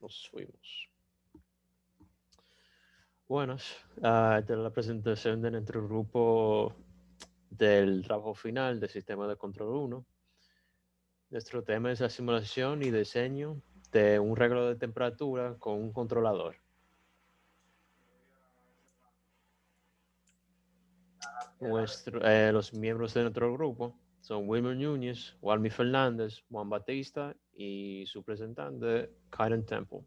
Nos fuimos. Buenas, esta es la presentación de nuestro grupo del trabajo final del sistema de control 1. Nuestro tema es la simulación y diseño de un reglo de temperatura con un controlador. Los miembros de nuestro grupo son Wilmer Núñez, Walmy Fernández, Juan Batista y su representante, Karen Temple.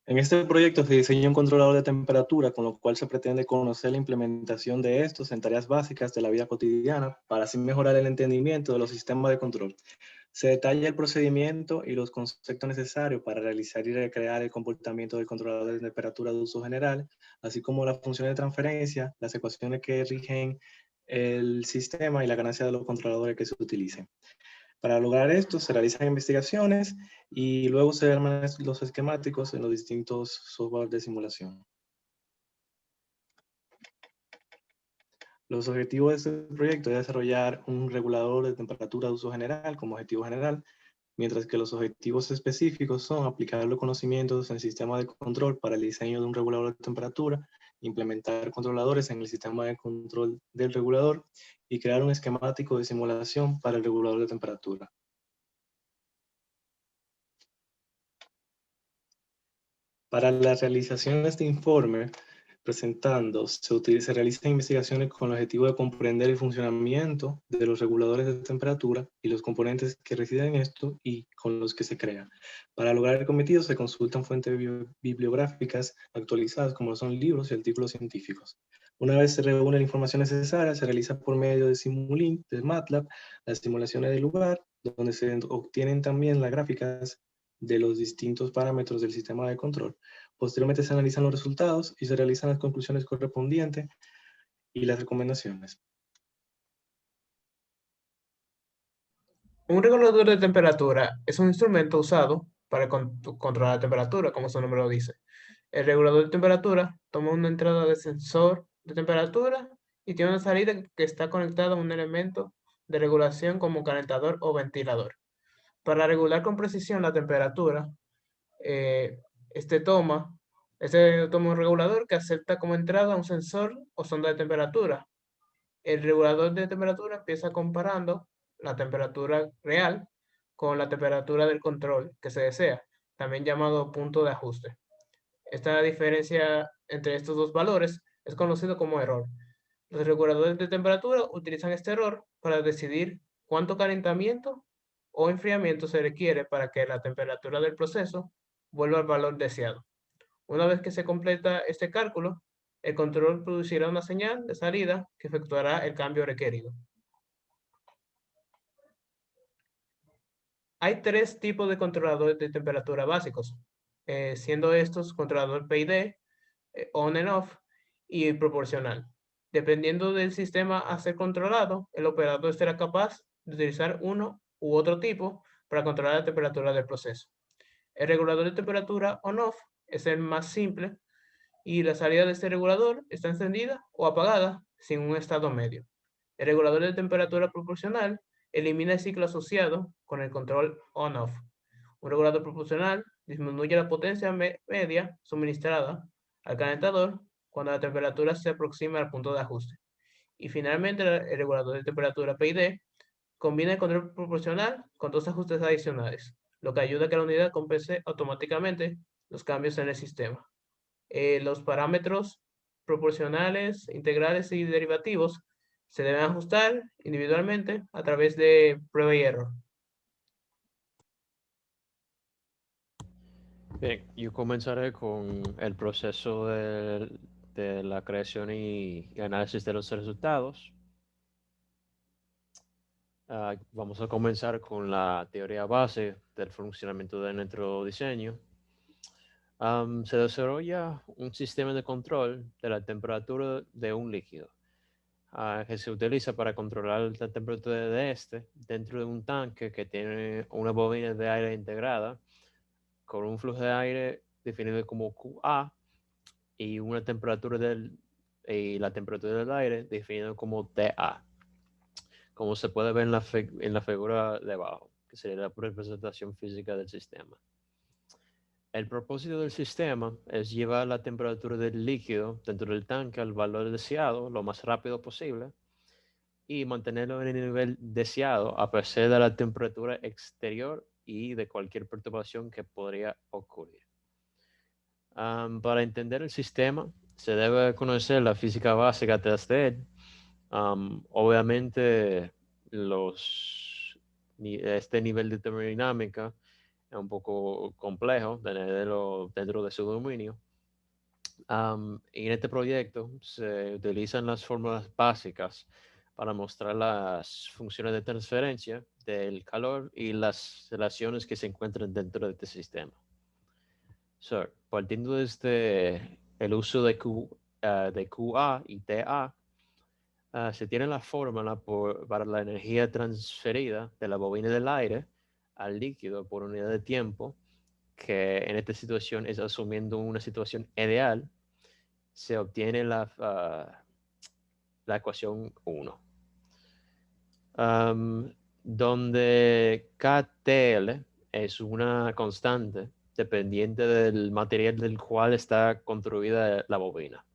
En este proyecto se diseña un controlador de temperatura, con lo cual se pretende conocer la implementación de estos en tareas básicas de la vida cotidiana para así mejorar el entendimiento de los sistemas de control. Se detalla el procedimiento y los conceptos necesarios para realizar y recrear el comportamiento del controlador de temperatura de uso general, así como las funciones de transferencia, las ecuaciones que rigen el sistema y la ganancia de los controladores que se utilicen. Para lograr esto, se realizan investigaciones y luego se arman los esquemáticos en los distintos software de simulación. Los objetivos de este proyecto es desarrollar un regulador de temperatura de uso general como objetivo general, mientras que los objetivos específicos son aplicar los conocimientos en el sistema de control para el diseño de un regulador de temperatura, implementar controladores en el sistema de control del regulador y crear un esquemático de simulación para el regulador de temperatura. Para la realización de este informe, presentando, se realizan investigaciones con el objetivo de comprender el funcionamiento de los reguladores de temperatura y los componentes que residen en esto y con los que se crean. Para lograr el cometido se consultan fuentes bibliográficas actualizadas como son libros y artículos científicos. Una vez se reúne la información necesaria, se realiza por medio de Simulink, de MATLAB, las simulaciones del lugar, donde se obtienen también las gráficas de los distintos parámetros del sistema de control. Posteriormente se analizan los resultados y se realizan las conclusiones correspondientes y las recomendaciones. Un regulador de temperatura es un instrumento usado para controlar la temperatura, como su nombre lo dice. El regulador de temperatura toma una entrada de sensor de temperatura y tiene una salida que está conectada a un elemento de regulación como calentador o ventilador. Para regular con precisión la temperatura, eh, este toma, toma un regulador que acepta como entrada un sensor o sonda de temperatura. El regulador de temperatura empieza comparando la temperatura real con la temperatura del control que se desea, también llamado punto de ajuste. Esta diferencia entre estos dos valores es conocido como error. Los reguladores de temperatura utilizan este error para decidir cuánto calentamiento o enfriamiento se requiere para que la temperatura del proceso vuelva al valor deseado. Una vez que se completa este cálculo, el control producirá una señal de salida que efectuará el cambio requerido. Hay tres tipos de controladores de temperatura básicos, siendo estos controlador PID, on and off y proporcional. Dependiendo del sistema a ser controlado, el operador será capaz de utilizar uno u otro tipo para controlar la temperatura del proceso. El regulador de temperatura on-off es el más simple y la salida de este regulador está encendida o apagada sin un estado medio. El regulador de temperatura proporcional elimina el ciclo asociado con el control on-off. Un regulador proporcional disminuye la potencia media suministrada al calentador cuando la temperatura se aproxima al punto de ajuste. Y finalmente, el regulador de temperatura PID combina el control proporcional con dos ajustes adicionales, lo que ayuda a que la unidad compense automáticamente los cambios en el sistema. Los parámetros proporcionales, integrales y derivativos se deben ajustar individualmente a través de prueba y error. Bien, yo comenzaré con el proceso de la creación y análisis de los resultados. Vamos a comenzar con la teoría base del funcionamiento de nuestro diseño. Se desarrolla un sistema de control de la temperatura de un líquido que se utiliza para controlar la temperatura de este dentro de un tanque que tiene una bobina de aire integrada con un flujo de aire definido como QA y una temperatura y la temperatura del aire definida como TA. como se puede ver en la figura de abajo, que sería la representación física del sistema. El propósito del sistema es llevar la temperatura del líquido dentro del tanque al valor deseado lo más rápido posible y mantenerlo en el nivel deseado a pesar de la temperatura exterior y de cualquier perturbación que podría ocurrir. Para entender el sistema, se debe conocer la física básica detrás de él. Obviamente, este nivel de termodinámica es un poco complejo tenerlo dentro de su dominio. Y en este proyecto se utilizan las fórmulas básicas para mostrar las funciones de transferencia del calor y las relaciones que se encuentran dentro de este sistema. Partiendo desde el uso de QA y TA, se tiene la fórmula para la energía transferida de la bobina del aire al líquido por unidad de tiempo, que en esta situación es asumiendo una situación ideal, se obtiene la ecuación 1. Donde KTL es una constante dependiente del material del cual está construida la bobina.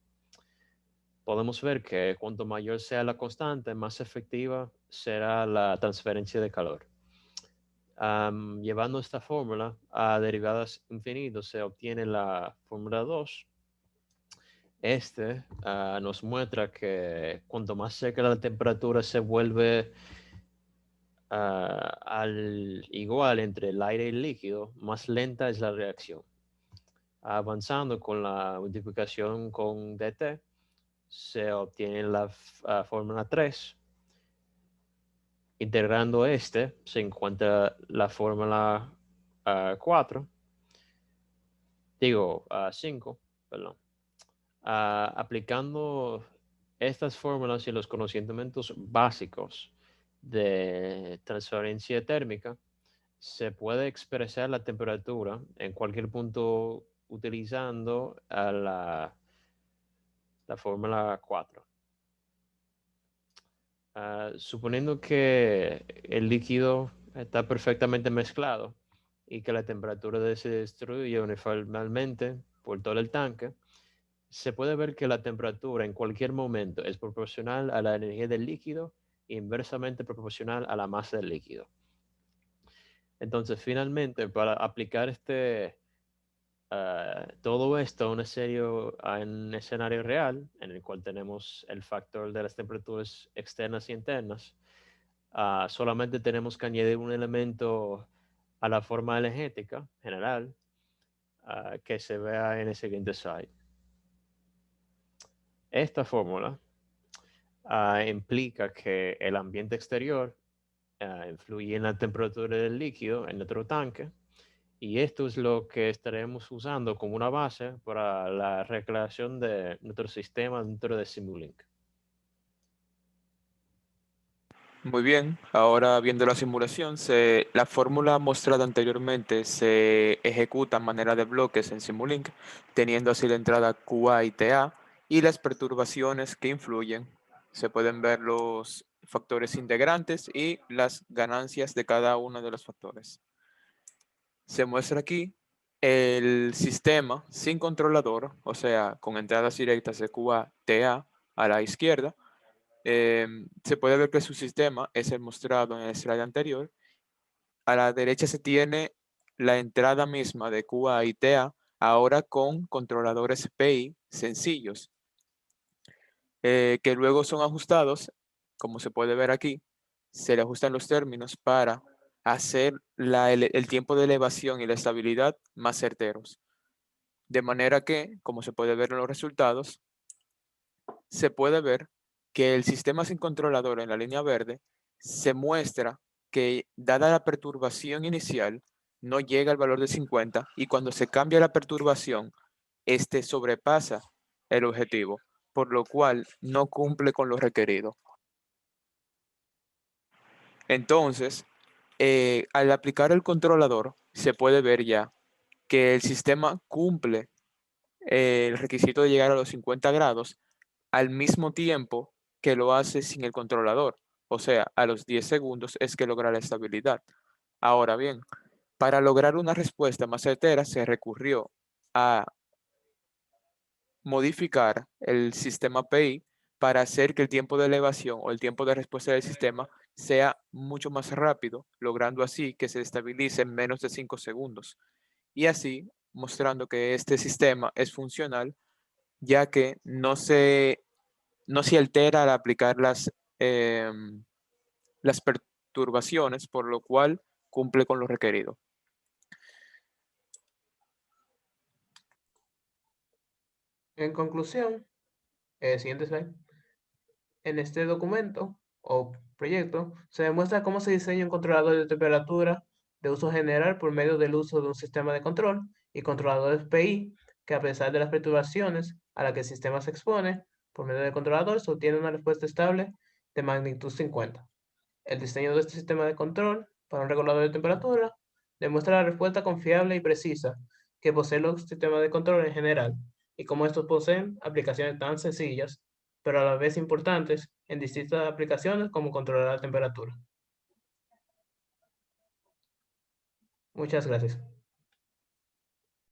Podemos ver que cuanto mayor sea la constante, más efectiva será la transferencia de calor. Llevando esta fórmula a derivadas infinitos, se obtiene la fórmula 2. Nos muestra que cuanto más cerca la temperatura se vuelve al igual entre el aire y el líquido, más lenta es la reacción. Avanzando con la multiplicación con dt, se obtiene la fórmula 3. Integrando se encuentra la fórmula 4. Digo, 5, perdón. Aplicando estas fórmulas y los conocimientos básicos de transferencia térmica, se puede expresar la temperatura en cualquier punto utilizando la fórmula 4. Suponiendo que el líquido está perfectamente mezclado y que la temperatura se distribuye uniformemente por todo el tanque, se puede ver que la temperatura en cualquier momento es proporcional a la energía del líquido e inversamente proporcional a la masa del líquido. Entonces, finalmente, para aplicar todo esto a un escenario real, en el cual tenemos el factor de las temperaturas externas y internas, solamente tenemos que añadir un elemento a la forma energética general que se vea en el siguiente slide. Esta fórmula implica que el ambiente exterior influye en la temperatura del líquido en nuestro tanque, y esto es lo que estaremos usando como una base para la recreación de nuestro sistema dentro de Simulink. Muy bien, ahora viendo la simulación, la fórmula mostrada anteriormente se ejecuta en manera de bloques en Simulink, teniendo así la entrada QA y TA y las perturbaciones que influyen. Se pueden ver los factores integrantes y las ganancias de cada uno de los factores. Se muestra aquí el sistema sin controlador, o sea, con entradas directas de QA, TA a la izquierda. Se puede ver que su sistema es el mostrado en el slide anterior. A la derecha se tiene la entrada misma de QA y TA, ahora con controladores PI sencillos, que luego son ajustados, como se puede ver aquí. Se le ajustan los términos para hacer el tiempo de elevación y la estabilidad más certeros. De manera que, como se puede ver en los resultados, se puede ver que el sistema sin controlador en la línea verde se muestra que, dada la perturbación inicial, no llega al valor de 50, y cuando se cambia la perturbación, este sobrepasa el objetivo, por lo cual no cumple con lo requerido. Entonces, al aplicar el controlador, se puede ver ya que el sistema cumple el requisito de llegar a los 50 grados al mismo tiempo que lo hace sin el controlador. o sea, a los 10 segundos es que logra la estabilidad. Ahora bien, para lograr una respuesta más certera se recurrió a modificar el sistema PI para hacer que el tiempo de elevación o el tiempo de respuesta del sistema sea mucho más rápido, logrando así que se estabilice en menos de 5 segundos. Y así mostrando que este sistema es funcional, ya que no se altera al aplicar las perturbaciones, por lo cual cumple con lo requerido. En conclusión, siguiente slide. En este documento o proyecto se demuestra cómo se diseña un controlador de temperatura de uso general por medio del uso de un sistema de control y controladores PI que, a pesar de las perturbaciones a las que el sistema se expone, por medio del controlador se obtiene una respuesta estable de magnitud 50. El diseño de este sistema de control para un regulador de temperatura demuestra la respuesta confiable y precisa que poseen los sistemas de control en general y cómo estos poseen aplicaciones tan sencillas, pero a la vez importantes en distintas aplicaciones como controlar la temperatura. Muchas gracias.